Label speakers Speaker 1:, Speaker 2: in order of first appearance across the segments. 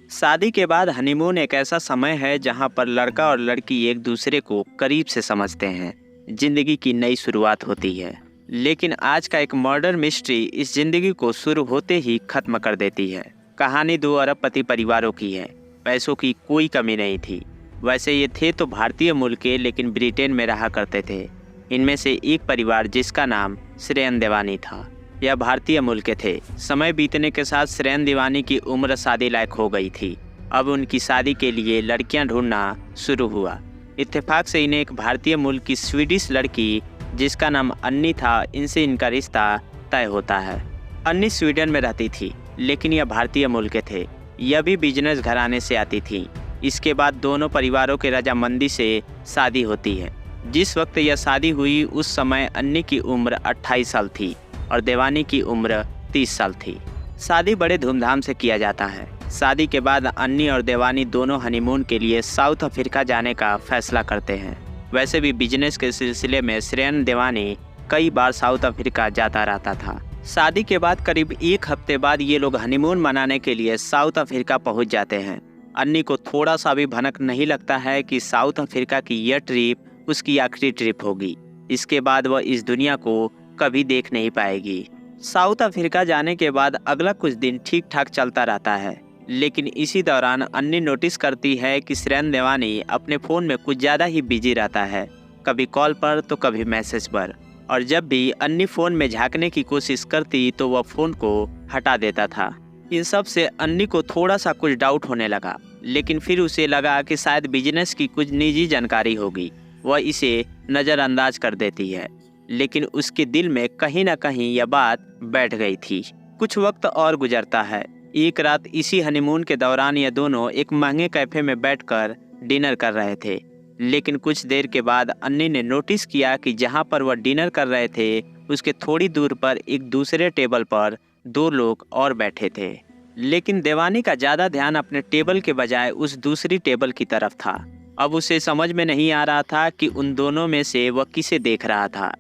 Speaker 1: शादी के बाद हनीमून एक ऐसा समय है जहां पर लड़का और लड़की एक दूसरे को करीब से समझते हैं। जिंदगी की नई शुरुआत होती है। लेकिन आज का एक मर्डर मिस्ट्री इस जिंदगी को शुरू होते ही खत्म कर देती है। कहानी दो अरबपति परिवारों की है। पैसों की कोई कमी नहीं थी। वैसे ये थे तो भारतीय मूल के, लेकिन ब्रिटेन में रहा करते थे। इनमें से एक परिवार जिसका नाम श्रेयन देवानी था, यह भारतीय मूल के थे। समय बीतने के साथ श्रेयन देवानी की उम्र शादी लायक हो गई थी। अब उनकी शादी के लिए लड़कियां ढूंढना शुरू हुआ। इत्तेफाक से इन्हें एक भारतीय मूल की स्वीडिश लड़की जिसका नाम अन्नी था, इनसे इनका रिश्ता तय होता है। अन्नी स्वीडन में रहती थी, लेकिन यह भारतीय मूल के थे। यह भी बिजनेस घराने से आती थी। इसके बाद दोनों परिवारों के रजामंदी से शादी होती है। जिस वक्त यह शादी हुई उस समय अन्नी की उम्र 28 साल थी और देवानी की उम्र 30 साल थी। शादी बड़े धूमधाम से किया जाता है। शादी के बाद अन्नी और देवानी दोनों हनीमून के लिए साउथ अफ्रीका जाने का फैसला करते हैं। वैसे भी बिजनेस के सिलसिले में श्रेयन देवानी कई बार साउथ अफ्रीका जाता रहता था। शादी के बाद करीब एक हफ्ते बाद ये लोग हनीमून मनाने के लिए साउथ अफ्रीका पहुंच जाते हैं। अन्नी को थोड़ा सा भी भनक नहीं लगता है कि साउथ अफ्रीका की यह ट्रिप उसकी आखिरी ट्रिप होगी। इसके बाद वह इस दुनिया को कभी देख नहीं पाएगी। साउथ अफ्रीका जाने के बाद अगला कुछ दिन ठीक ठाक चलता रहता है, लेकिन इसी दौरान अन्नी नोटिस करती है कि श्रेयन देवानी अपने फ़ोन में कुछ ज़्यादा ही बिजी रहता है, कभी कॉल पर तो कभी मैसेज पर। और जब भी अन्नी फ़ोन में झांकने की कोशिश करती तो वह फ़ोन को हटा देता था। इन सब से अन्नी को थोड़ा सा कुछ डाउट होने लगा, लेकिन फिर उसे लगा कि शायद बिजनेस की कुछ निजी जानकारी होगी। वह इसे नज़रअंदाज कर देती है, लेकिन उसके दिल में कहीं ना कहीं यह बात बैठ गई थी। कुछ वक्त और गुजरता है। एक रात इसी हनीमून के दौरान ये दोनों एक महंगे कैफे में बैठकर डिनर कर रहे थे, लेकिन कुछ देर के बाद अन्नी ने नोटिस किया कि जहां पर वह डिनर कर रहे थे उसके थोड़ी दूर पर एक दूसरे टेबल पर दो लोग और बैठे थे। लेकिन देवानी का ज़्यादा ध्यान अपने टेबल के बजाय उस दूसरी टेबल की तरफ था। अब उसे समझ में नहीं आ रहा था कि उन दोनों में से वह किसे देख रहा था।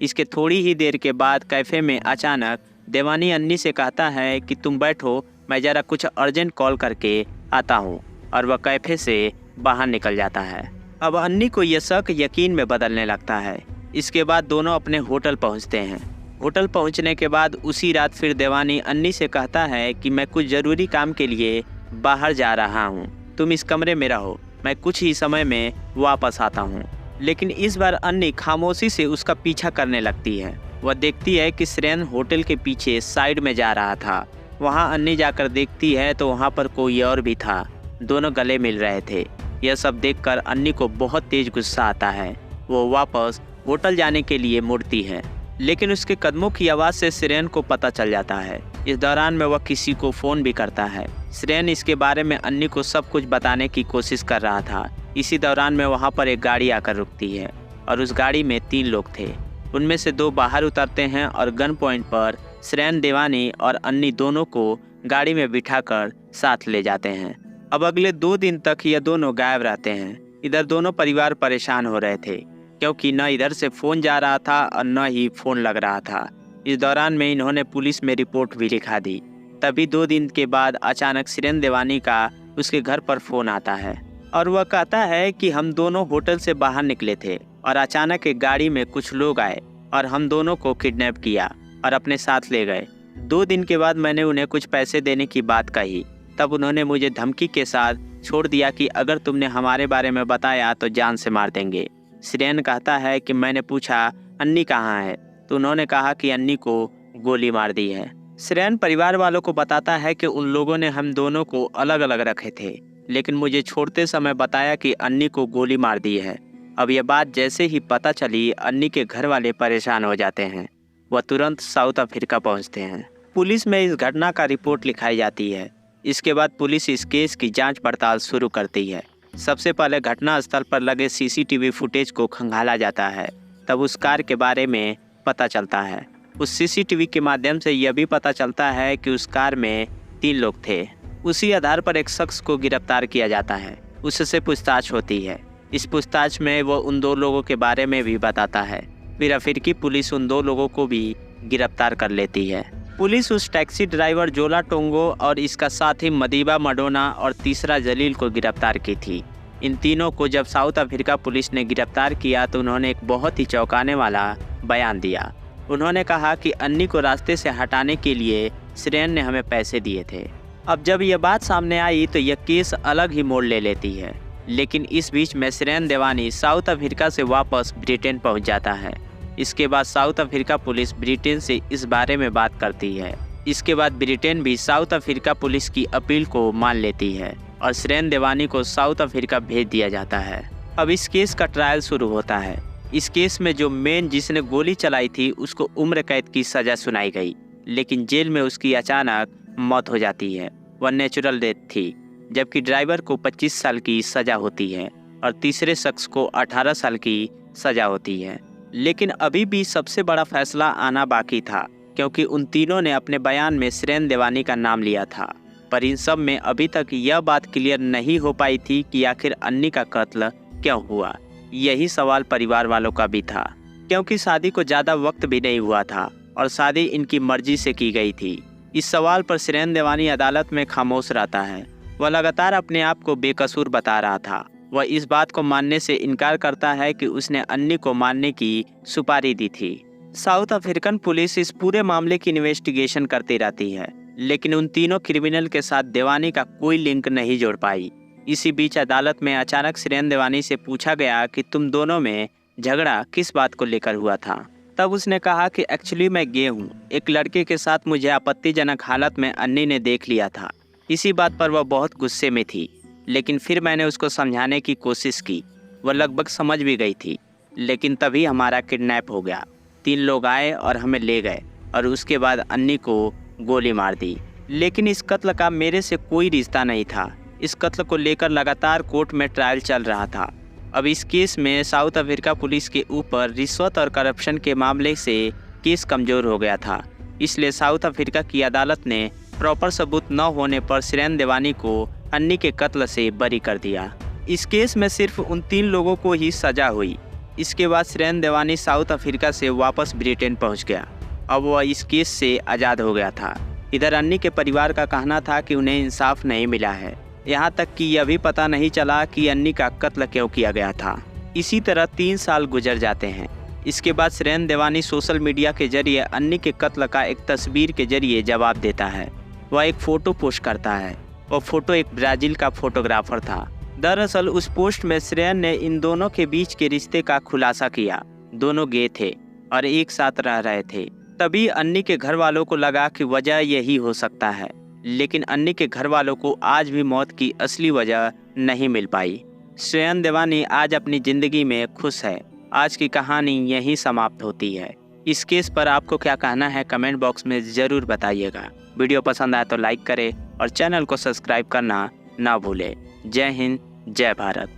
Speaker 1: इसके थोड़ी ही देर के बाद कैफे में अचानक देवानी अन्नी से कहता है कि तुम बैठो, मैं ज़रा कुछ अर्जेंट कॉल करके आता हूँ, और वह कैफे से बाहर निकल जाता है। अब अन्नी को यह शक यकीन में बदलने लगता है। इसके बाद दोनों अपने होटल पहुँचते हैं। होटल पहुँचने के बाद उसी रात फिर देवानी अन्नी से कहता है कि मैं कुछ ज़रूरी काम के लिए बाहर जा रहा हूँ, तुम इस कमरे में रहो, मैं कुछ ही समय में वापस आता हूँ। लेकिन इस बार अन्नी खामोशी से उसका पीछा करने लगती है। वह देखती है कि श्रेयन होटल के पीछे साइड में जा रहा था। वहाँ अन्नी जाकर देखती है तो वहाँ पर कोई और भी था। दोनों गले मिल रहे थे। यह सब देखकर अन्नी को बहुत तेज गुस्सा आता है। वो वापस होटल जाने के लिए मुड़ती है, लेकिन उसके कदमों की आवाज़ से श्रेयन को पता चल जाता है। इस दौरान में वह किसी को फ़ोन भी करता है। श्रेयन इसके बारे में अन्नी को सब कुछ बताने की कोशिश कर रहा था। इसी दौरान में वहाँ पर एक गाड़ी आकर रुकती है और उस गाड़ी में 3 लोग थे। उनमें से 2 बाहर उतरते हैं और गन पॉइंट पर श्रेयन देवानी और अन्नी दोनों को गाड़ी में बिठाकर साथ ले जाते हैं। अब अगले 2 दिन तक ये दोनों गायब रहते हैं। इधर दोनों परिवार परेशान हो रहे थे, क्योंकि न इधर से फ़ोन जा रहा था और न ही फ़ोन लग रहा था। इस दौरान में इन्होंने पुलिस में रिपोर्ट भी लिखा दी। तभी 2 दिन के बाद अचानक श्रेयन देवानी का उसके घर पर फ़ोन आता है और वह कहता है कि हम दोनों होटल से बाहर निकले थे और अचानक एक गाड़ी में कुछ लोग आए और हम दोनों को किडनैप किया और अपने साथ ले गए। 2 दिन के बाद मैंने उन्हें कुछ पैसे देने की बात कही। तब उन्होंने मुझे धमकी के साथ छोड़ दिया कि अगर तुमने हमारे बारे में बताया तो जान से मार देंगे। श्रेयन कहता है कि मैंने पूछा अन्नी कहाँ है, तो उन्होंने कहा कि अन्नी को गोली मार दी है। श्रेयन परिवार वालों को बताता है कि उन लोगों ने हम दोनों को अलग अलग रखे थे, लेकिन मुझे छोड़ते समय बताया कि अन्नी को गोली मार दी है। अब यह बात जैसे ही पता चली, अन्नी के घर वाले परेशान हो जाते हैं। वह तुरंत साउथ अफ्रीका पहुंचते हैं। पुलिस में इस घटना का रिपोर्ट लिखाई जाती है। इसके बाद पुलिस इस केस की जांच पड़ताल शुरू करती है। सबसे पहले घटना स्थल पर लगे सीसीटीवी फुटेज को खंगाला जाता है। तब उस कार के बारे में पता चलता है। उस सीसीटीवी के माध्यम से यह भी पता चलता है कि उस कार में 3 लोग थे। उसी आधार पर एक शख्स को गिरफ्तार किया जाता है। उससे पूछताछ होती है। इस पूछताछ में वो उन 2 लोगों के बारे में भी बताता है। फिर अफ्रीकी पुलिस उन 2 लोगों को भी गिरफ्तार कर लेती है। पुलिस उस टैक्सी ड्राइवर जोला टोंगो और इसका साथी मदीबा मडोना और तीसरा जलील को गिरफ्तार की थी। इन तीनों को जब साउथ अफ्रीका पुलिस ने गिरफ्तार किया तो उन्होंने एक बहुत ही चौंकाने वाला बयान दिया। उन्होंने कहा कि अन्नी को रास्ते से हटाने के लिए श्रेयन ने हमें पैसे दिए थे। अब जब यह बात सामने आई तो यह केस अलग ही मोड़ ले लेती है। लेकिन इस बीच में श्रेयन देवानी साउथ अफ्रीका से वापस ब्रिटेन पहुंच जाता है। इसके बाद साउथ अफ्रीका पुलिस ब्रिटेन से इस बारे में बात करती है। इसके बाद ब्रिटेन भी साउथ अफ्रीका पुलिस की अपील को मान लेती है और श्रेयन देवानी को साउथ अफ्रीका भेज दिया जाता है। अब इस केस का ट्रायल शुरू होता है। इस केस में जो मेन जिसने गोली चलाई थी उसको उम्र कैद की सजा सुनाई गई, लेकिन जेल में उसकी अचानक मौत हो जाती है। वह नेचुरल डेथ थी। जबकि ड्राइवर को 25 साल की सजा होती है और तीसरे शख्स को 18 साल की सजा होती है। लेकिन अभी भी सबसे बड़ा फैसला आना बाकी था, क्योंकि उन तीनों ने अपने बयान में श्रेयन देवानी का नाम लिया था। पर इन सब में अभी तक यह बात क्लियर नहीं हो पाई थी कि आखिर अन्नी का कत्ल क्यों हुआ। यही सवाल परिवार वालों का भी था, क्योंकि शादी को ज़्यादा वक्त भी नहीं हुआ था और शादी इनकी मर्जी से की गई थी। इस सवाल पर श्रेयन देवानी अदालत में खामोश रहता है। वह लगातार अपने आप को बेकसूर बता रहा था। वह इस बात को मानने से इनकार करता है कि उसने अन्नी को मारने की सुपारी दी थी। साउथ अफ्रीकन पुलिस इस पूरे मामले की इन्वेस्टिगेशन करती रहती है, लेकिन उन तीनों क्रिमिनल के साथ देवानी का कोई लिंक नहीं जोड़ पाई। इसी बीच अदालत में अचानक श्रेयन देवानी से पूछा गया कि तुम दोनों में झगड़ा किस बात को लेकर हुआ था। तब उसने कहा कि एक्चुअली मैं गे हूँ। एक लड़के के साथ मुझे आपत्तिजनक हालत में अन्नी ने देख लिया था। इसी बात पर वह बहुत गुस्से में थी, लेकिन फिर मैंने उसको समझाने की कोशिश की। वह लगभग समझ भी गई थी, लेकिन तभी हमारा किडनैप हो गया। 3 लोग आए और हमें ले गए और उसके बाद अन्नी को गोली मार दी। लेकिन इस कत्ल का मेरे से कोई रिश्ता नहीं था। इस कत्ल को लेकर लगातार कोर्ट में ट्रायल चल रहा था। अब इस केस में साउथ अफ्रीका पुलिस के ऊपर रिश्वत और करप्शन के मामले से केस कमज़ोर हो गया था। इसलिए साउथ अफ्रीका की अदालत ने प्रॉपर सबूत न होने पर श्रेयन देवानी को अन्नी के कत्ल से बरी कर दिया। इस केस में सिर्फ उन 3 लोगों को ही सजा हुई। इसके बाद श्रेयन देवानी साउथ अफ्रीका से वापस ब्रिटेन पहुंच गया। अब वह इस केस से आज़ाद हो गया था। इधर अन्नी के परिवार का कहना था कि उन्हें इंसाफ नहीं मिला है। यहाँ तक कि यह भी पता नहीं चला कि अन्नी का कत्ल क्यों किया गया था। इसी तरह 3 साल गुजर जाते हैं। इसके बाद श्रेयन देवानी सोशल मीडिया के जरिए अन्नी के कत्ल का एक तस्वीर के जरिए जवाब देता है। वह एक फ़ोटो पोस्ट करता है। वह फ़ोटो एक ब्राज़ील का फोटोग्राफर था। दरअसल उस पोस्ट में श्रेयन ने इन दोनों के बीच के रिश्ते का खुलासा किया। दोनों गे थे और एक साथ रह रहे थे। तभी अन्नी के घर वालों को लगा कि वजह यही हो सकता है, लेकिन अन्नी के घर वालों को आज भी मौत की असली वजह नहीं मिल पाई। श्रेयन देवानी आज अपनी ज़िंदगी में खुश है। आज की कहानी यहीं समाप्त होती है। इस केस पर आपको क्या कहना है कमेंट बॉक्स में ज़रूर बताइएगा। वीडियो पसंद आए तो लाइक करें और चैनल को सब्सक्राइब करना ना भूलें। जय हिंद, जय भारत।